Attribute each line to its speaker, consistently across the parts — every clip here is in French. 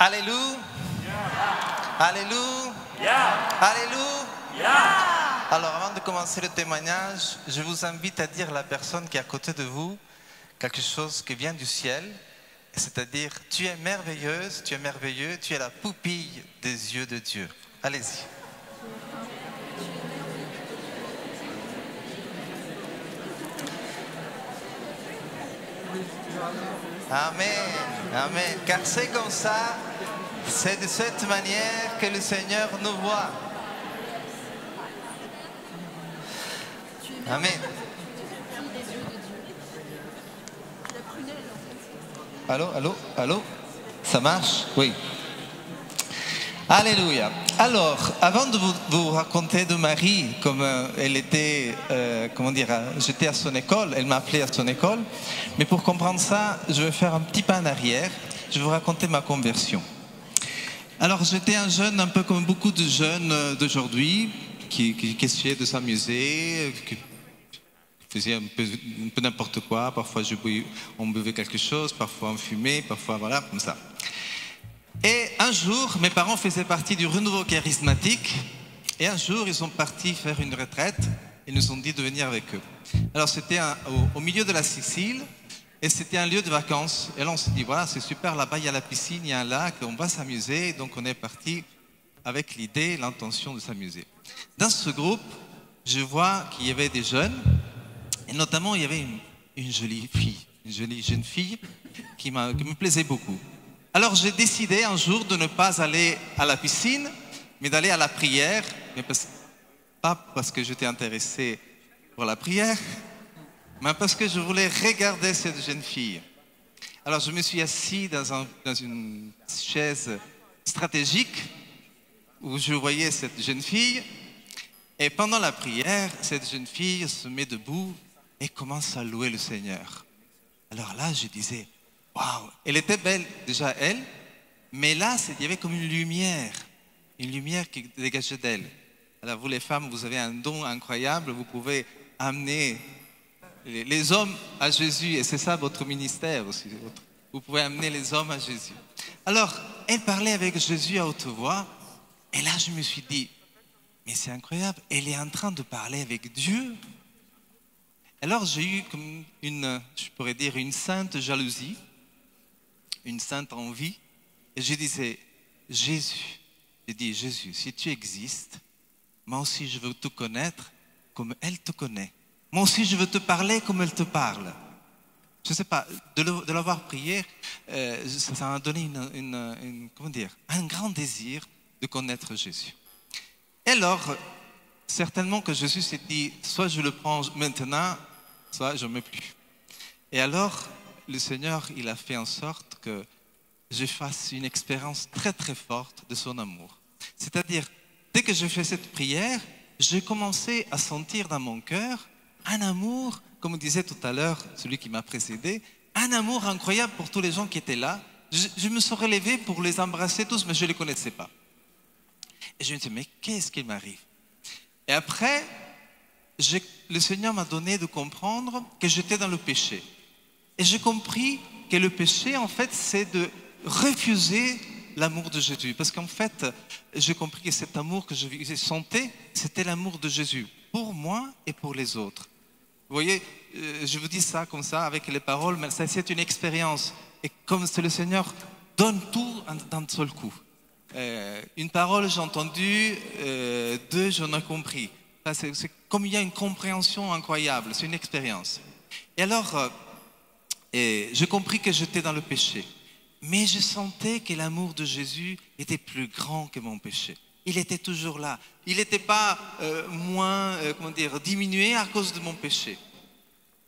Speaker 1: Alléluia. Alléluia. Alléluia. Alors, avant de commencer le témoignage, je vous invite à dire à la personne qui est à côté de vous quelque chose qui vient du ciel, c'est-à-dire, tu es merveilleuse, tu es merveilleux, tu es la pupille des yeux de Dieu. Allez-y. Amen, amen. Car c'est comme ça, c'est de cette manière que le Seigneur nous voit. Amen. Allô, allô, allô? Ça marche? Oui. Alléluia. Alors, avant de vous raconter de Marie, comme elle était, j'étais à son école, elle m'a appelé à son école, mais pour comprendre ça, je vais faire un petit pas en arrière, je vais vous raconter ma conversion. Alors, j'étais un jeune, un peu comme beaucoup de jeunes d'aujourd'hui, qui essayaient de s'amuser, qui faisaient un peu n'importe quoi, parfois on buvait quelque chose, parfois on fumait, parfois voilà, comme ça. Et un jour, mes parents faisaient partie du renouveau charismatique. Et un jour, ils sont partis faire une retraite. Ils nous ont dit de venir avec eux. Alors, c'était au milieu de la Sicile. Et c'était un lieu de vacances. Et là, on s'est dit, voilà, c'est super, là-bas, il y a la piscine, il y a un lac, on va s'amuser. Donc, on est parti avec l'idée, l'intention de s'amuser. Dans ce groupe, je vois qu'il y avait des jeunes. Et notamment, il y avait une jolie fille, une jolie jeune fille qui me plaisait beaucoup. Alors j'ai décidé un jour de ne pas aller à la piscine, mais d'aller à la prière, mais pas parce que j'étais intéressé pour la prière, mais parce que je voulais regarder cette jeune fille. Alors je me suis assis dans une chaise stratégique où je voyais cette jeune fille, et pendant la prière, cette jeune fille se met debout et commence à louer le Seigneur. Alors là, je disais, waouh, elle était belle, déjà elle, mais là, il y avait comme une lumière qui dégageait d'elle. Alors vous les femmes, vous avez un don incroyable, vous pouvez amener les hommes à Jésus, et c'est ça votre ministère aussi. Vous pouvez amener les hommes à Jésus. Alors, elle parlait avec Jésus à haute voix, et là je me suis dit, mais c'est incroyable, elle est en train de parler avec Dieu. Alors j'ai eu comme je pourrais dire une sainte jalousie, une sainte envie, et je disais, Jésus, j'ai dit, Jésus, si tu existes, moi aussi je veux te connaître comme elle te connaît. Moi aussi je veux te parler comme elle te parle. Je ne sais pas, de l'avoir prié, ça m'a donné un grand désir de connaître Jésus. Et alors, certainement que Jésus s'est dit, soit je le prends maintenant, soit je ne mets plus. Et alors, le Seigneur, il a fait en sorte que je fasse une expérience très très forte de son amour. C'est-à-dire, dès que je fais cette prière, j'ai commencé à sentir dans mon cœur un amour, comme disait tout à l'heure celui qui m'a précédé, un amour incroyable pour tous les gens qui étaient là. Je me suis relevé pour les embrasser tous, mais je ne les connaissais pas. Et je me disais, mais qu'est-ce qui m'arrive? Et après, le Seigneur m'a donné de comprendre que j'étais dans le péché. Et j'ai compris que le péché, en fait, c'est de refuser l'amour de Jésus. Parce qu'en fait, j'ai compris que cet amour que je sentais, c'était l'amour de Jésus, pour moi et pour les autres. Vous voyez, je vous dis ça comme ça, avec les paroles, mais ça, c'est une expérience. Et comme c'est le Seigneur donne tout d'un seul coup. Une parole, j'ai entendu, deux, j'en ai compris. C'est comme il y a une compréhension incroyable, c'est une expérience. Et alors, j'ai compris que j'étais dans le péché. Mais je sentais que l'amour de Jésus était plus grand que mon péché. Il était toujours là. Il n'était pas diminué à cause de mon péché.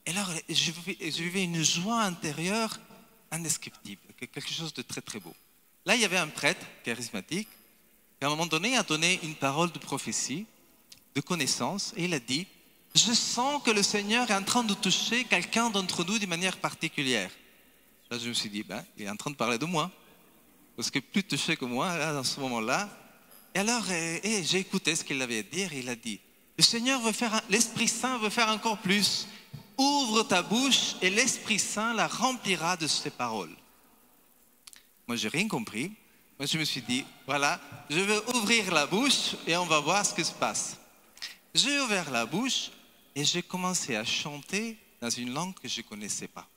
Speaker 1: Et alors, je vivais une joie intérieure indescriptible, quelque chose de très très beau. Là, il y avait un prêtre charismatique qui, à un moment donné, a donné une parole de prophétie, de connaissance, et il a dit, je sens que le Seigneur est en train de toucher quelqu'un d'entre nous d'une manière particulière. Là, je me suis dit, il est en train de parler de moi, parce que plus touché que moi, là, dans ce moment-là. Et alors, j'ai écouté ce qu'il avait à dire, et il a dit, le Seigneur l'Esprit Saint veut faire encore plus. Ouvre ta bouche, et l'Esprit Saint la remplira de ses paroles. Moi, j'ai rien compris. Moi, je me suis dit, voilà, je vais ouvrir la bouche et on va voir ce qui se passe. J'ai ouvert la bouche et j'ai commencé à chanter dans une langue que je ne connaissais pas,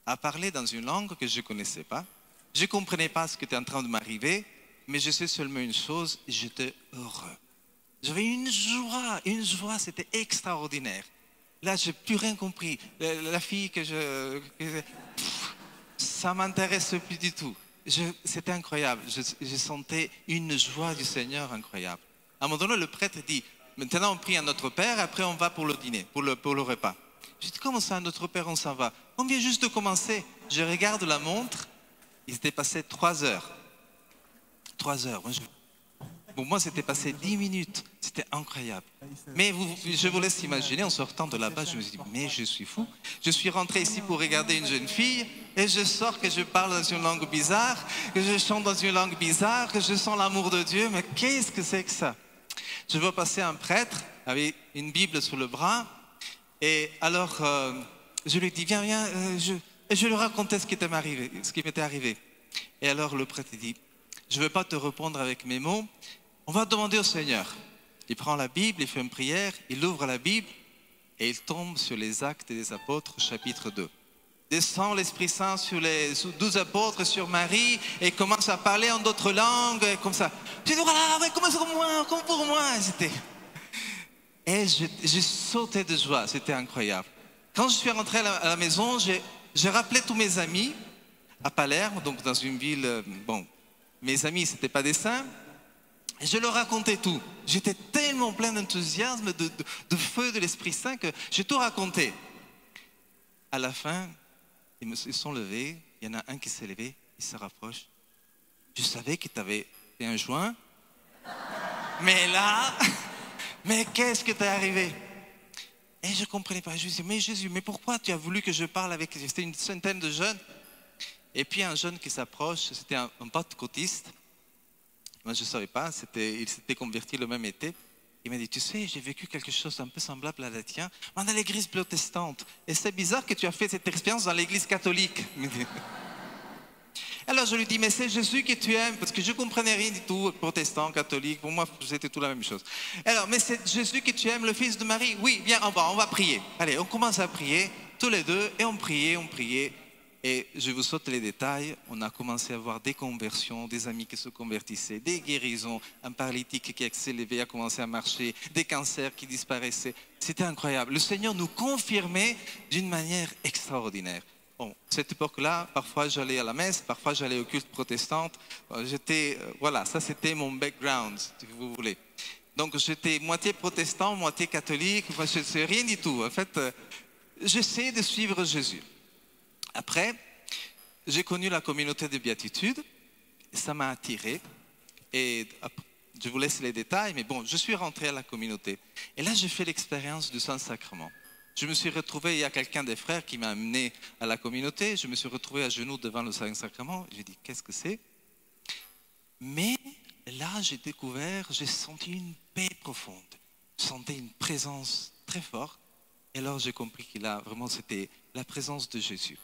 Speaker 1: à parler dans une langue que je ne connaissais pas. Je ne comprenais pas ce qui était en train de m'arriver, mais je sais seulement une chose, j'étais heureux. J'avais une joie, c'était extraordinaire. Là, je n'ai plus rien compris. La fille ça ne m'intéresse plus du tout. C'était incroyable. Je sentais une joie du Seigneur incroyable. À un moment donné, le prêtre dit, maintenant on prie à notre Père, après on va pour le dîner, pour le repas. Je dis, comment ça, notre Père, on s'en va? On vient juste de commencer. Je regarde la montre, il s'était passé 3 heures. 3 heures. Pour moi, c'était passé 10 minutes. C'était incroyable. Mais je vous laisse imaginer, en sortant de là-bas, je me suis dit, mais je suis fou. Je suis rentré ici pour regarder une jeune fille et je sors que je parle dans une langue bizarre, que je chante dans une langue bizarre, que je sens l'amour de Dieu. Mais qu'est-ce que c'est que ça? Je vois passer un prêtre avec une Bible sous le bras. Et alors, je lui dis, viens, et je lui racontais ce qui m'était arrivé. Et alors, le prêtre dit, je ne vais pas te répondre avec mes mots. On va demander au Seigneur. Il prend la Bible, il fait une prière, il ouvre la Bible et il tombe sur les Actes des Apôtres, chapitre 2. Descend l'Esprit Saint sur les 12 apôtres, sur Marie, et commence à parler en d'autres langues, comme ça. Je dis, voilà, ouais, comme pour moi. Et j'ai sauté de joie, c'était incroyable. Quand je suis rentré à la maison, j'ai rappelé tous mes amis à Palerme, donc dans une ville, mes amis, ce n'étaient pas des saints. Et je leur racontais tout. J'étais tellement plein d'enthousiasme, de feu de l'Esprit Saint que j'ai tout raconté. À la fin, ils se sont levés. Il y en a un qui s'est levé, il se rapproche. Je savais que tu avais fait un joint. Mais là, mais qu'est-ce que t'est arrivé? Et je ne comprenais pas. Je lui disais, mais Jésus, mais pourquoi tu as voulu que je parle avec... C'était une centaine de jeunes. Et puis un jeune qui s'approche, c'était un pote côtiste. Moi, je ne savais pas, il s'était converti le même été. Il m'a dit, tu sais, j'ai vécu quelque chose un peu semblable à la tienne, dans l'église protestante. Et c'est bizarre que tu as fait cette expérience dans l'église catholique. Alors je lui dis, mais c'est Jésus que tu aimes, parce que je ne comprenais rien du tout, protestant, catholique, pour moi c'était tout la même chose. Alors, mais c'est Jésus que tu aimes, le fils de Marie? Oui, viens, on va prier. Allez, on commence à prier, tous les deux, et on priait. Et je vous saute les détails, on a commencé à avoir des conversions, des amis qui se convertissaient, des guérisons, un paralytique qui s'est levé, a commencé à marcher, des cancers qui disparaissaient. C'était incroyable. Le Seigneur nous confirmait d'une manière extraordinaire. Bon, cette époque-là, parfois j'allais à la messe, parfois j'allais au culte protestant. Voilà, ça c'était mon background, si vous voulez. Donc j'étais moitié protestant, moitié catholique, enfin, je ne sais rien du tout. En fait, j'essayais de suivre Jésus. Après, j'ai connu la communauté de béatitude, ça m'a attiré, et je vous laisse les détails, mais bon, je suis rentré à la communauté. Et là, j'ai fait l'expérience du Saint-Sacrement. Je me suis retrouvé, il y a quelqu'un des frères qui m'a amené à la communauté, je me suis retrouvé à genoux devant le Saint-Sacrement, j'ai dit, qu'est-ce que c'est? Mais là, j'ai senti une paix profonde, je sentais une présence très forte, et alors j'ai compris c'était la présence de Jésus.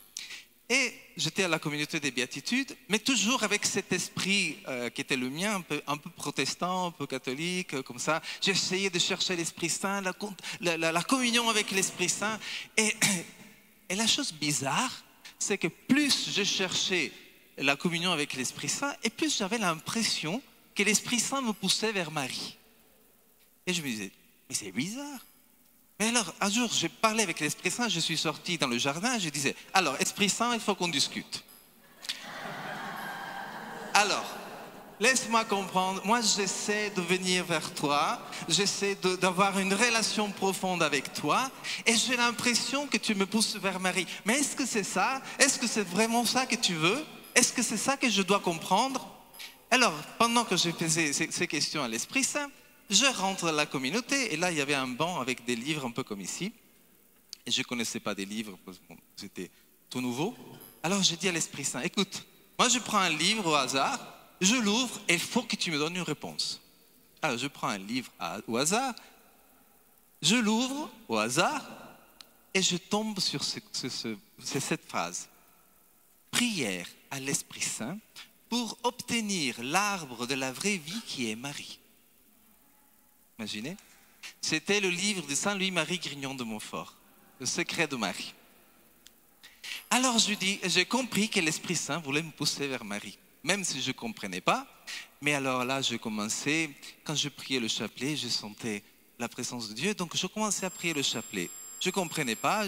Speaker 1: Et j'étais à la communauté des béatitudes, mais toujours avec cet esprit qui était le mien, un peu protestant, un peu catholique, comme ça. J'essayais de chercher l'Esprit Saint, la communion avec l'Esprit Saint. Et la chose bizarre, c'est que plus je cherchais la communion avec l'Esprit Saint, et plus j'avais l'impression que l'Esprit Saint me poussait vers Marie. Et je me disais, mais c'est bizarre. Mais alors, un jour, j'ai parlé avec l'Esprit Saint, je suis sorti dans le jardin, je disais, alors, Esprit Saint, il faut qu'on discute. Alors, laisse-moi comprendre, moi j'essaie de venir vers toi, j'essaie d'avoir une relation profonde avec toi, et j'ai l'impression que tu me pousses vers Marie. Mais est-ce que c'est ça? Est-ce que c'est vraiment ça que tu veux? Est-ce que c'est ça que je dois comprendre? Alors, pendant que je faisais ces questions à l'Esprit Saint, je rentre à la communauté et là, il y avait un banc avec des livres un peu comme ici. Et je ne connaissais pas des livres, c'était tout nouveau. Alors, j'ai dit à l'Esprit Saint, écoute, moi je prends un livre au hasard, je l'ouvre et il faut que tu me donnes une réponse. Alors, je prends un livre au hasard, je l'ouvre au hasard et je tombe sur cette phrase. Prière à l'Esprit Saint pour obtenir l'arbre de la vraie vie qui est Marie. Imaginez? C'était le livre de Saint-Louis-Marie Grignon de Montfort, Le secret de Marie. Alors j'ai compris que l'Esprit Saint voulait me pousser vers Marie, même si je ne comprenais pas. Mais alors là, je commençais, quand je priais le chapelet, je sentais la présence de Dieu, donc je commençais à prier le chapelet. Je ne comprenais pas,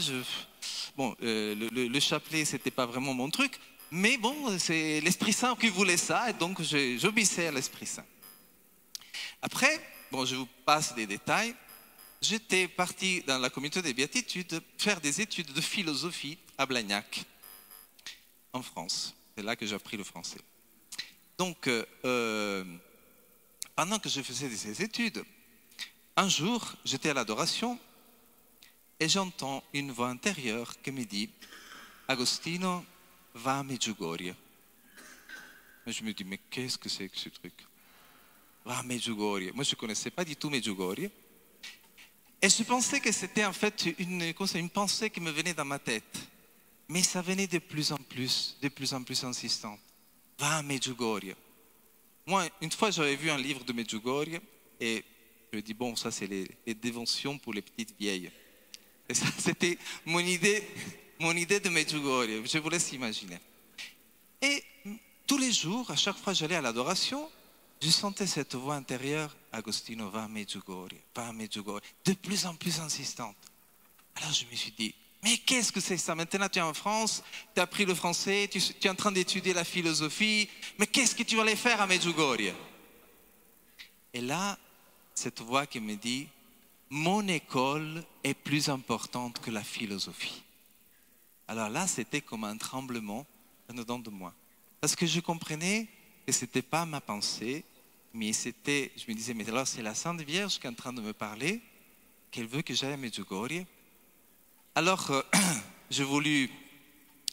Speaker 1: le chapelet, ce n'était pas vraiment mon truc, mais bon, c'est l'Esprit Saint qui voulait ça, et donc j'obéissais à l'Esprit Saint. Après, bon, je vous passe des détails, j'étais parti dans la communauté des Béatitudes faire des études de philosophie à Blagnac, en France. C'est là que j'ai appris le français. Donc, pendant que je faisais ces études, un jour, j'étais à l'adoration et j'entends une voix intérieure qui me dit « Agostino, va à Medjugorje ». Je me dis « Mais qu'est-ce que c'est que ce truc ?»« Va à Medjugorje ». Moi, je ne connaissais pas du tout Medjugorje. Et je pensais que c'était en fait une pensée qui me venait dans ma tête. Mais ça venait de plus en plus insistante. Va à Medjugorje. Moi, une fois, j'avais vu un livre de Medjugorje et je me dis, bon, ça, c'est les dévotions pour les petites vieilles. Et ça, c'était mon idée de Medjugorje. Je vous laisse imaginer. Et tous les jours, à chaque fois que j'allais à l'adoration, je sentais cette voix intérieure, Agostino, va à Medjugorje, de plus en plus insistante. Alors je me suis dit, mais qu'est-ce que c'est ça? Maintenant tu es en France, tu as appris le français, tu es en train d'étudier la philosophie, mais qu'est-ce que tu vas aller faire à Medjugorje? Et là, cette voix qui me dit, mon école est plus importante que la philosophie. Alors là, c'était comme un tremblement dedans de moi. Parce que je comprenais que ce n'était pas ma pensée, mais je me disais, mais alors c'est la Sainte Vierge qui est en train de me parler, qu'elle veut que j'aille à Medjugorje. Alors, j'ai voulu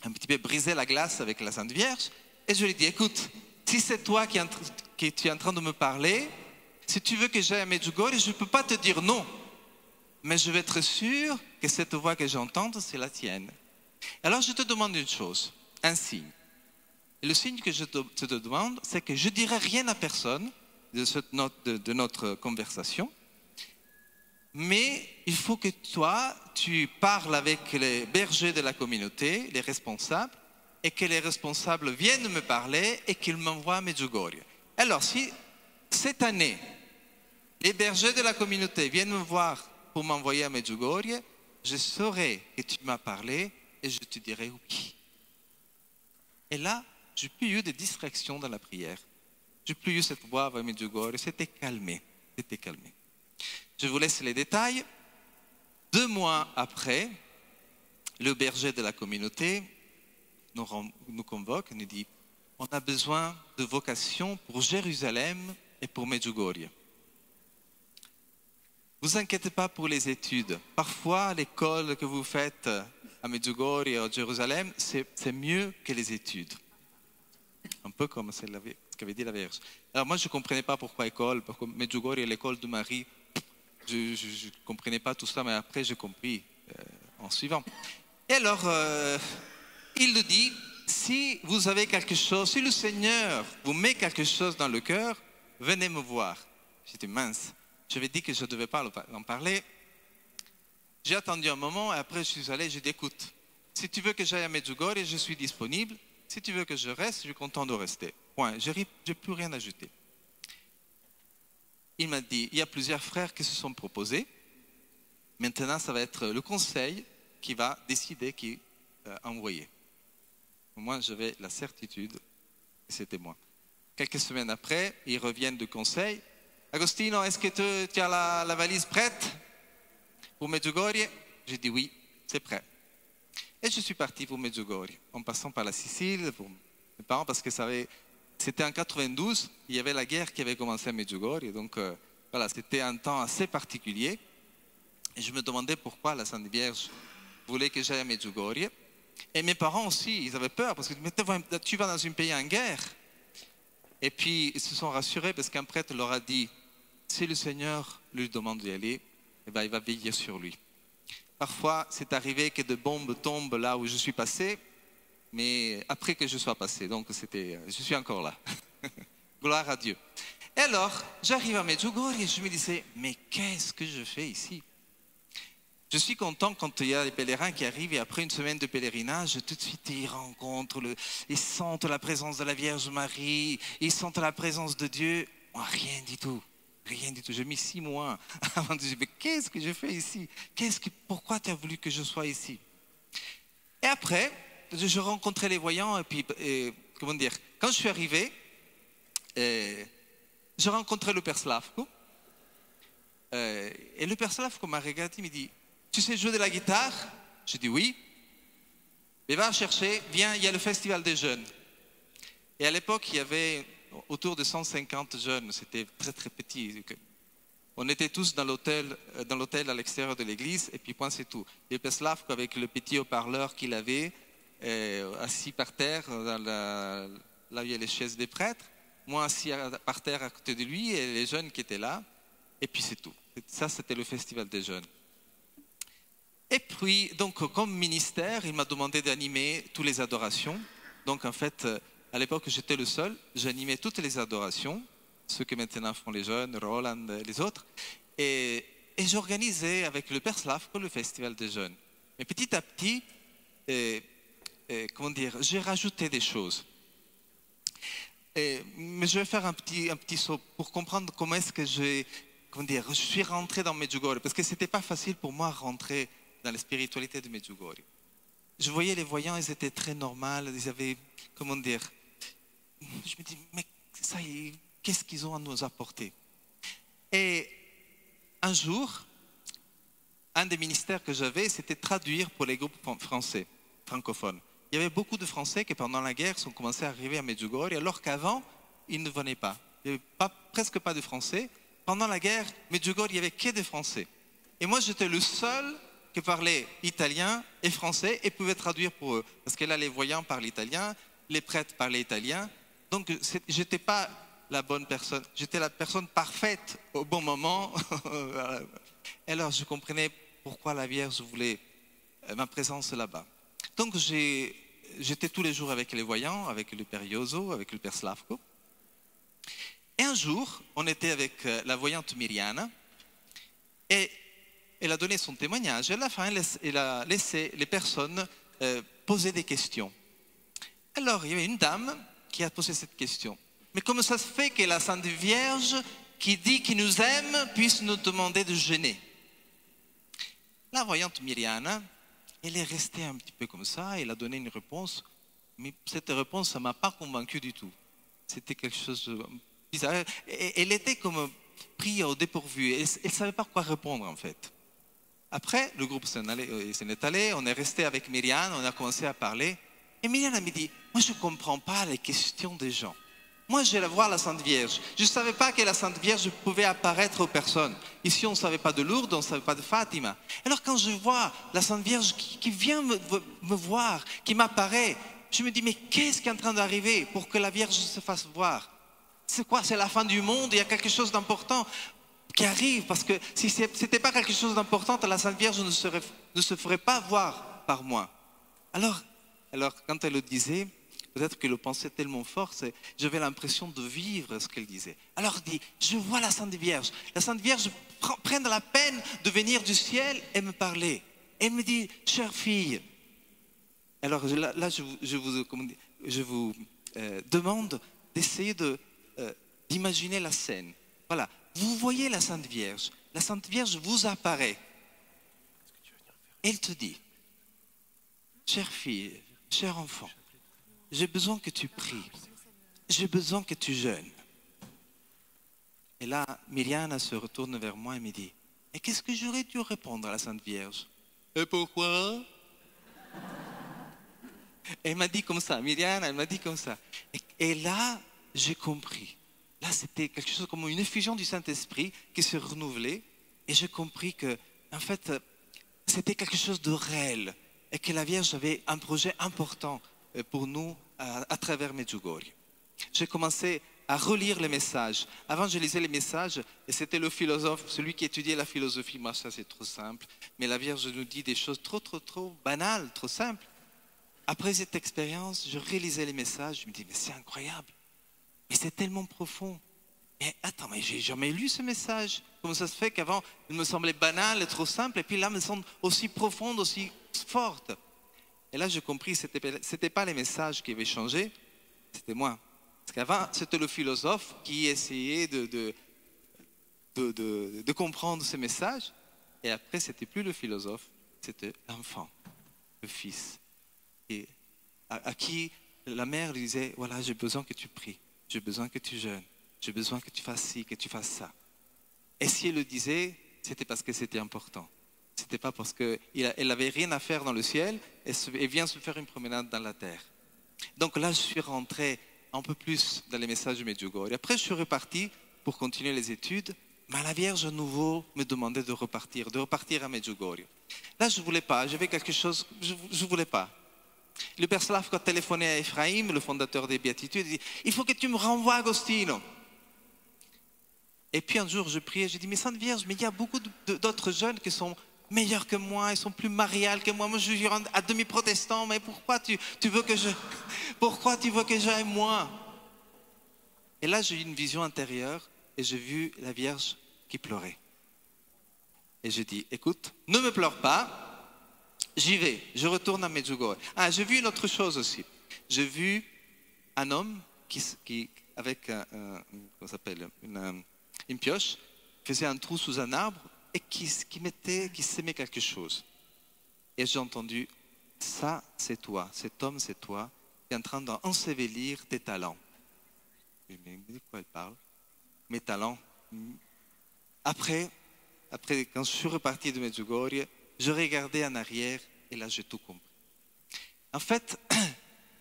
Speaker 1: un petit peu briser la glace avec la Sainte Vierge, et je lui ai dit, écoute, si c'est toi qui es en train de me parler, si tu veux que j'aille à Medjugorje, je ne peux pas te dire non, mais je vais être sûr que cette voix que j'entends, c'est la tienne. Alors, je te demande une chose, un signe. Et le signe que je te demande, c'est que je ne dirai rien à personne de notre conversation, mais il faut que toi, tu parles avec les bergers de la communauté, les responsables, et que les responsables viennent me parler et qu'ils m'envoient à Medjugorje. Alors, si cette année, les bergers de la communauté viennent me voir pour m'envoyer à Medjugorje, je saurai que tu m'as parlé et je te dirai oui. Et là, je n'ai plus eu de distraction dans la prière. Je n'ai plus eu cette voix à Medjugorje, c'était calmé. Je vous laisse les détails. 2 mois après, le berger de la communauté nous convoque et nous dit « On a besoin de vocation pour Jérusalem et pour Medjugorje. Ne vous inquiétez pas pour les études. Parfois, l'école que vous faites à Medjugorje et à Jérusalem, c'est mieux que les études. » Un peu comme ce qu'avait dit la Vierge. Alors moi, je ne comprenais pas pourquoi école, pourquoi Medjugorje est l'école de Marie. Je ne comprenais pas tout ça, mais après j'ai compris en suivant. Et alors, il nous dit, si vous avez quelque chose, si le Seigneur vous met quelque chose dans le cœur, venez me voir. J'étais mince. Je lui ai dit que je ne devais pas en parler. J'ai attendu un moment et après je suis allé, j'ai dit, écoute, si tu veux que j'aille à Medjugorje, je suis disponible. Si tu veux que je reste, je suis content de rester. Point. Je n'ai plus rien à ajouter. Il m'a dit, il y a plusieurs frères qui se sont proposés. Maintenant, ça va être le conseil qui va décider qui envoyer. Moi, j'avais la certitude que c'était moi. Quelques semaines après, ils reviennent du conseil. Agostino, est-ce que tu as la valise prête pour Medjugorje? J'ai dit oui, c'est prêt. Et je suis parti pour Medjugorje, en passant par la Sicile, pour mes parents, parce que c'était en 92, il y avait la guerre qui avait commencé à Medjugorje, donc voilà, c'était un temps assez particulier. Et je me demandais pourquoi la Sainte Vierge voulait que j'aille à Medjugorje. Et mes parents aussi, ils avaient peur, parce que tu vas dans un pays en guerre. Et puis, ils se sont rassurés, parce qu'un prêtre leur a dit, si le Seigneur lui demande d'y aller, eh ben, il va veiller sur lui. Parfois, c'est arrivé que des bombes tombent là où je suis passé, mais après que je sois passé. Donc je suis encore là. Gloire à Dieu. Et alors, j'arrive à Medjugorje et je me disais, mais qu'est-ce que je fais ici? Je suis content quand il y a les pèlerins qui arrivent et après une semaine de pèlerinage, tout de suite ils rencontrent, ils sentent la présence de la Vierge Marie, ils sentent la présence de Dieu. Moi, rien du tout. Rien du tout. J'ai mis 6 mois avant de dire, mais qu'est-ce que je fais ici? Pourquoi tu as voulu que je sois ici? Et après, je rencontrais les voyants et puis, comment dire, quand je suis arrivé, je rencontrais le père Slavko. Et le père Slavko m'a regardé, il me dit, tu sais jouer de la guitare? Je dis oui. Mais va chercher, viens, il y a le festival des jeunes. Et à l'époque, il y avait autour de 150 jeunes, c'était très très petit. On était tous dans l'hôtel à l'extérieur de l'église, et puis point c'est tout. Et le Slavko, avec le petit haut-parleur qu'il avait, assis par terre, là où il y a les chaises des prêtres, moi assis par terre à côté de lui, et les jeunes qui étaient là, et puis c'est tout. Ça, c'était le festival des jeunes. Et puis, donc, comme ministère, il m'a demandé d'animer toutes les adorations. Donc, en fait, à l'époque, j'étais le seul. J'animais toutes les adorations, ceux que maintenant font les jeunes, Roland, les autres. Et j'organisais avec le père Slavko le festival des jeunes. Mais petit à petit, comment dire, j'ai rajouté des choses. Mais je vais faire un petit saut pour comprendre comment est-ce que je suis rentré dans Medjugorje. Parce que ce n'était pas facile pour moi de rentrer dans la spiritualité de Medjugorje. Je voyais les voyants, ils étaient très normaux, ils avaient, comment dire, je me dis, mais ça, qu'est-ce qu'ils ont à nous apporter? Et un jour, un des ministères que j'avais, c'était traduire pour les groupes français, francophones. Il y avait beaucoup de Français qui, pendant la guerre, sont commencés à arriver à Medjugorje, alors qu'avant, ils ne venaient pas. Il n'y avait presque pas de Français. Pendant la guerre, Medjugorje, il n'y avait que des Français. Et moi, j'étais le seul qui parlait italien et français et pouvait traduire pour eux. Parce que là, les voyants parlent italien, les prêtres parlaient italien. Donc, je n'étais pas la bonne personne. J'étais la personne parfaite au bon moment. Et alors, je comprenais pourquoi la Vierge voulait ma présence là-bas. Donc, j'étais tous les jours avec les voyants, avec le père Jozo, avec le père Slavko. Et un jour, on était avec la voyante Miriana et elle a donné son témoignage. Et à la fin, elle a laissé les personnes poser des questions. Alors, il y avait une dame qui a posé cette question. Mais comment ça se fait que la Sainte Vierge, qui dit qu'il nous aime, puisse nous demander de jeûner? La voyante Miriana, elle est restée un petit peu comme ça, elle a donné une réponse, mais cette réponse, ça ne m'a pas convaincu du tout. C'était quelque chose de bizarre. Elle était comme prise au dépourvu, elle ne savait pas quoi répondre en fait. Après, le groupe s'en est allé, on est resté avec Myriam, on a commencé à parler, et Myriam m'a dit, moi je ne comprends pas les questions des gens. Moi, je vais voir la Sainte Vierge. Je ne savais pas que la Sainte Vierge pouvait apparaître aux personnes. Ici, on ne savait pas de Lourdes, on ne savait pas de Fatima. Alors, quand je vois la Sainte Vierge qui vient me voir, qui m'apparaît, je me dis, mais qu'est-ce qui est en train d'arriver pour que la Vierge se fasse voir? C'est quoi? C'est la fin du monde? Il y a quelque chose d'important qui arrive? Parce que si ce n'était pas quelque chose d'important, la Sainte Vierge ne se ferait pas voir par moi. Alors quand elle le disait, peut-être qu'elle le pensait tellement fort, j'avais l'impression de vivre ce qu'elle disait. Alors elle dit, je vois la Sainte Vierge. La Sainte Vierge prend la peine de venir du ciel et me parler. Elle me dit, chère fille. Alors là, je vous demande d'essayer d'imaginer la scène. Voilà, vous voyez la Sainte Vierge. La Sainte Vierge vous apparaît. Elle te dit, chère fille, cher enfant, j'ai besoin que tu pries. J'ai besoin que tu jeûnes. Et là, Myriam se retourne vers moi et me dit, et qu'est-ce que j'aurais dû répondre à la Sainte Vierge? Et pourquoi? Elle m'a dit comme ça, Myriam, elle m'a dit comme ça. Et là, j'ai compris. Là, c'était quelque chose comme une effusion du Saint-Esprit qui se renouvelait. Et j'ai compris que, en fait, c'était quelque chose de réel. Et que la Vierge avait un projet important pour nous à travers Medjugorje. J'ai commencé à relire les messages. Avant, je lisais les messages et c'était le philosophe, celui qui étudiait la philosophie. Moi, ça, c'est trop simple. Mais la Vierge nous dit des choses trop banales, trop simples. après cette expérience, je réalisais les messages, je me dis, mais c'est incroyable, mais c'est tellement profond. Mais attends, mais j'ai jamais lu ce message. Comment ça se fait qu'avant, il me semblait banal et trop simple, et puis là, il me semble aussi profonde, aussi forte. Et là, j'ai compris que ce n'était pas les messages qui avaient changé, c'était moi. Parce qu'avant, c'était le philosophe qui essayait de comprendre ces messages. Et après, c'était plus le philosophe, c'était l'enfant, le fils. Et à qui la mère lui disait, voilà, j'ai besoin que tu pries, j'ai besoin que tu jeûnes, j'ai besoin que tu fasses ci, que tu fasses ça. Et si elle le disait, c'était parce que c'était important. C'était pas parce qu'elle n'avait rien à faire dans le ciel, elle vient se faire une promenade dans la terre. Donc là, je suis rentré un peu plus dans les messages de Medjugorje. Après, je suis reparti pour continuer les études, mais la Vierge à nouveau me demandait de repartir à Medjugorje. Là, je ne voulais pas, j'avais quelque chose, je ne voulais pas. Le Père Slavko a téléphoné à Ephraim, le fondateur des Béatitudes, il dit, il faut que tu me renvoies à Agostino. Et puis un jour, je priais, j'ai dit, mais Sainte Vierge, mais il y a beaucoup d'autres jeunes qui sont meilleurs que moi, ils sont plus mariales que moi. Moi, je suis à demi-protestant, mais pourquoi tu veux que j'aille moi? Et là, j'ai eu une vision intérieure et j'ai vu la Vierge qui pleurait. Et j'ai dit, écoute, ne me pleure pas, j'y vais, je retourne à Medjugorje. Ah, j'ai vu une autre chose aussi. J'ai vu un homme qui avec comment s'appelle, une pioche, faisait un trou sous un arbre et qui s'aimait quelque chose. Et j'ai entendu, ça c'est toi, cet homme c'est toi, qui est en train d'ensevelir tes talents. Mais de quoi elle parle? Mes talents. Après, quand je suis reparti de Medjugorje, je regardais en arrière et là j'ai tout compris. En fait,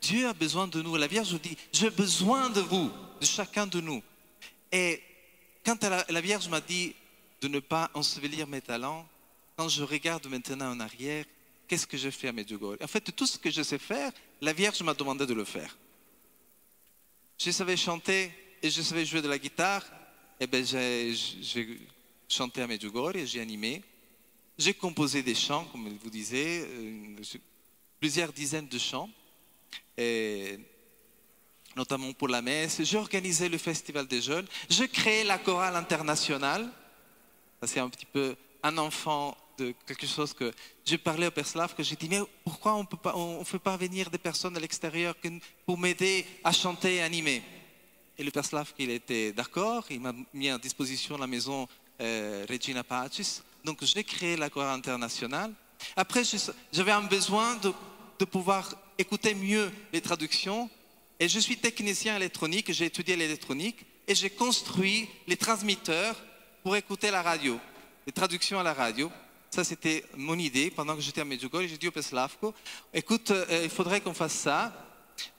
Speaker 1: Dieu a besoin de nous. La Vierge dit, j'ai besoin de vous, de chacun de nous. Et quand la Vierge m'a dit de ne pas ensevelir mes talents, quand je regarde maintenant en arrière, qu'est-ce que j'ai fait à Medjugorje? En fait, tout ce que je sais faire, la Vierge m'a demandé de le faire. Je savais chanter et je savais jouer de la guitare. Et bien, j'ai chanté à Medjugorje, j'ai animé. J'ai composé des chants, comme vous disiez, plusieurs dizaines de chants, et notamment pour la messe. J'ai organisé le festival des jeunes. J'ai créé la chorale internationale. Ça, c'est un petit peu un enfant de quelque chose que j'ai parlé au Père Slav, que j'ai dit, mais pourquoi on ne fait pas venir des personnes de l'extérieur pour m'aider à chanter et animer? Et le Père Slav, il était d'accord, il m'a mis à disposition la maison Regina Pacis. Donc j'ai créé la chorale internationale. Après, j'avais un besoin de pouvoir écouter mieux les traductions. Et je suis technicien électronique, j'ai étudié l'électronique et j'ai construit les transmetteurs pour écouter la radio, les traductions à la radio. Ça, c'était mon idée. Pendant que j'étais à Medjugorje, j'ai dit au Père Slavko, écoute, il faudrait qu'on fasse ça.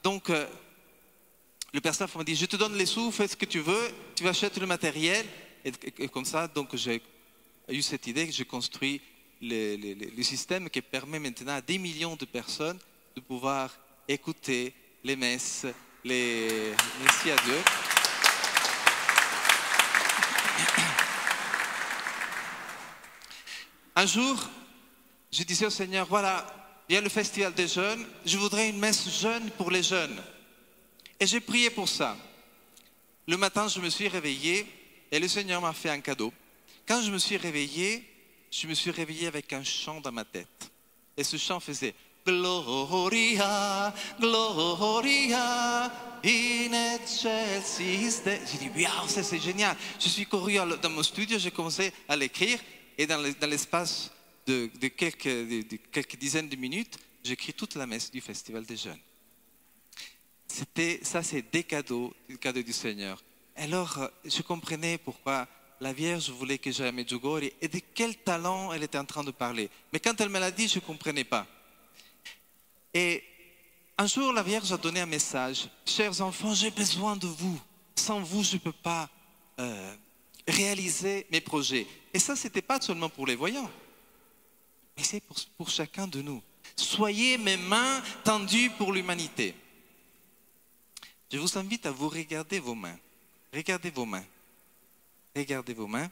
Speaker 1: Donc, le Père Slavko m'a dit, je te donne les sous, fais ce que tu veux, tu achètes le matériel. Et comme ça, donc, j'ai eu cette idée que j'ai construit le système qui permet maintenant à des millions de personnes de pouvoir écouter les messes, merci à Dieu. Un jour, je disais au Seigneur, voilà, il y a le festival des jeunes, je voudrais une messe jeune pour les jeunes. Et j'ai prié pour ça. Le matin, je me suis réveillé et le Seigneur m'a fait un cadeau. Quand je me suis réveillé avec un chant dans ma tête. Et ce chant faisait Gloria, Gloria, in excelsis Dei. J'ai dit, waouh, ça c'est génial. Je suis couru dans mon studio, j'ai commencé à l'écrire. Et dans l'espace de quelques dizaines de minutes, j'écris toute la messe du Festival des Jeunes. Ça, c'est des cadeaux du Seigneur. Alors, je comprenais pourquoi la Vierge voulait que j'aille à Medjugorje et de quel talent elle était en train de parler. Mais quand elle me l'a dit, je ne comprenais pas. Et un jour, la Vierge a donné un message. Chers enfants, j'ai besoin de vous. Sans vous, je ne peux pas réaliser mes projets. Et ça, ce n'était pas seulement pour les voyants, mais c'est pour chacun de nous. Soyez mes mains tendues pour l'humanité. Je vous invite à vous regarder vos mains. Regardez vos mains. Regardez vos mains.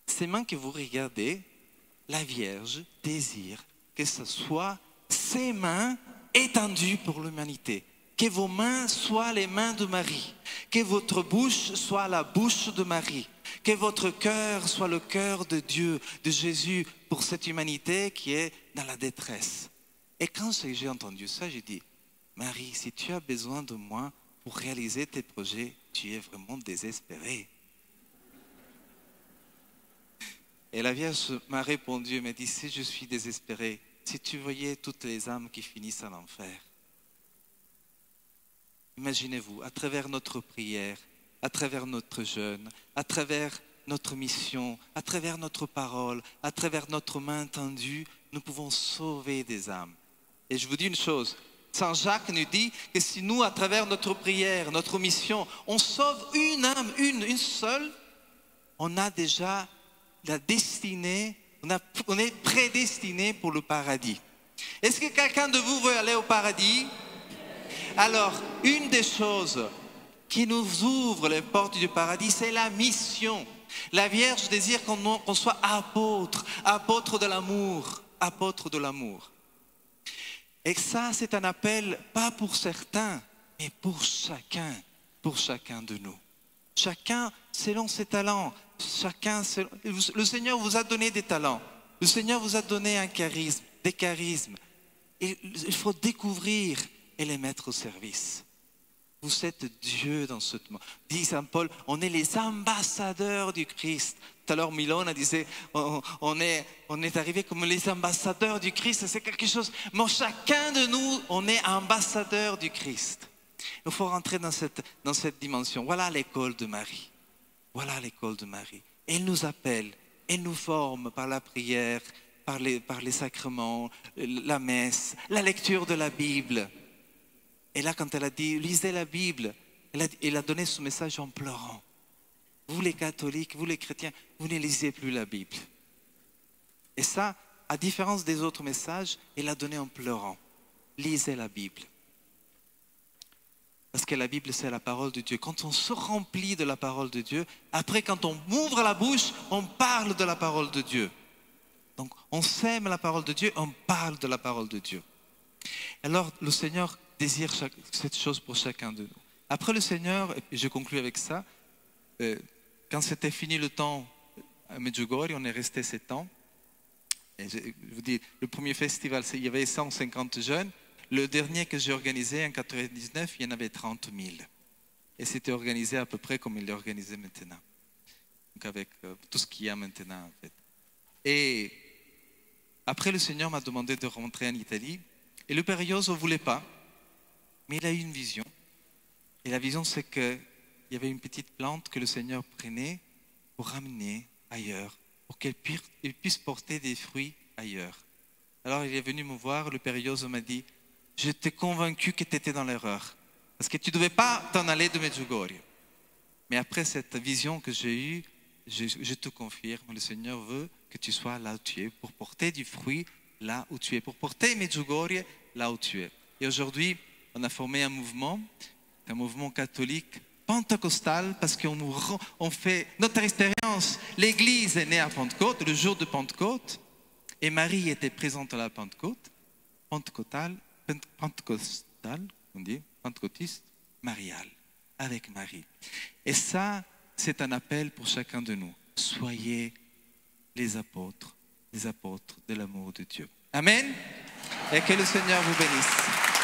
Speaker 1: Ces mains que vous regardez, la Vierge désire que ce soit
Speaker 2: ses mains étendues pour l'humanité. Que vos mains soient les mains de Marie. Que votre bouche soit la bouche de Marie. Que votre cœur soit le cœur de Dieu, de Jésus, pour cette humanité qui est dans la détresse. Et quand j'ai entendu ça, j'ai dit, Marie, si tu as besoin de moi pour réaliser tes projets, tu es vraiment désespérée. Et la Vierge m'a répondu et m'a dit, si je suis désespérée, si tu voyais toutes les âmes qui finissent à l'enfer. Imaginez-vous, à travers notre prière, à travers notre jeûne, à travers notre mission, à travers notre parole, à travers notre main tendue, nous pouvons sauver des âmes. Et je vous dis une chose, Saint Jacques nous dit que si nous, à travers notre prière, notre mission, on sauve une âme, une seule, on a déjà la destinée, on est prédestiné pour le paradis. Est-ce que quelqu'un de vous veut aller au paradis? Alors, une des choses qui nous ouvre les portes du paradis, c'est la mission. La Vierge désire qu'on soit apôtre de l'amour, apôtre de l'amour. Et ça, c'est un appel, pas pour certains, mais pour chacun de nous. Chacun selon ses talents, le Seigneur vous a donné des talents, le Seigneur vous a donné un charisme, des charismes. Et il faut découvrir et les mettre au service. Vous êtes Dieu dans ce monde. Dit Saint Paul, on est les ambassadeurs du Christ. Tout à l'heure, Milona disait, on est arrivé comme les ambassadeurs du Christ. C'est quelque chose. Mais chacun de nous, on est ambassadeur du Christ. Il faut rentrer dans cette dimension. Voilà l'école de Marie. Voilà l'école de Marie. Elle nous appelle, elle nous forme par la prière, par les sacrements, la messe, la lecture de la Bible. Et là, quand elle a dit, lisez la Bible, elle a donné ce message en pleurant. Vous les catholiques, vous les chrétiens, vous ne lisez plus la Bible. Et ça, à différence des autres messages, elle a donné en pleurant. Lisez la Bible. Parce que la Bible, c'est la parole de Dieu. Quand on se remplit de la parole de Dieu, après, quand on ouvre la bouche, on parle de la parole de Dieu. Donc, on sème la parole de Dieu, on parle de la parole de Dieu. Alors, le Seigneur désire cette chose pour chacun de nous. Après le Seigneur, et je conclue avec ça, quand c'était fini le temps à Medjugorje, on est resté 7 ans. Et je vous dis, le premier festival, il y avait 150 jeunes. Le dernier que j'ai organisé en 1999, il y en avait 30 000. Et c'était organisé à peu près comme il est organisé maintenant. Donc avec tout ce qu'il y a maintenant en fait. Et après le Seigneur m'a demandé de rentrer en Italie. Et le Père Ioso ne voulait pas. Mais il a eu une vision. Et la vision, c'est qu'il y avait une petite plante que le Seigneur prenait pour ramener ailleurs, pour qu'elle puisse porter des fruits ailleurs. Alors il est venu me voir, le Père Ioso m'a dit, je t'ai convaincu que tu étais dans l'erreur. Parce que tu ne devais pas t'en aller de Medjugorje. Mais après cette vision que j'ai eue, je te confirme, le Seigneur veut que tu sois là où tu es, pour porter du fruit là où tu es, pour porter Medjugorje là où tu es. Et aujourd'hui, on a formé un mouvement catholique pentecostal parce qu'on fait notre expérience. L'Église est née à Pentecôte, le jour de Pentecôte, et Marie était présente à la Pentecôte, pentecostale, on dit, pentecôtiste, mariale, avec Marie. Et ça, c'est un appel pour chacun de nous. Soyez les apôtres de l'amour de Dieu. Amen. Et que le Seigneur vous bénisse.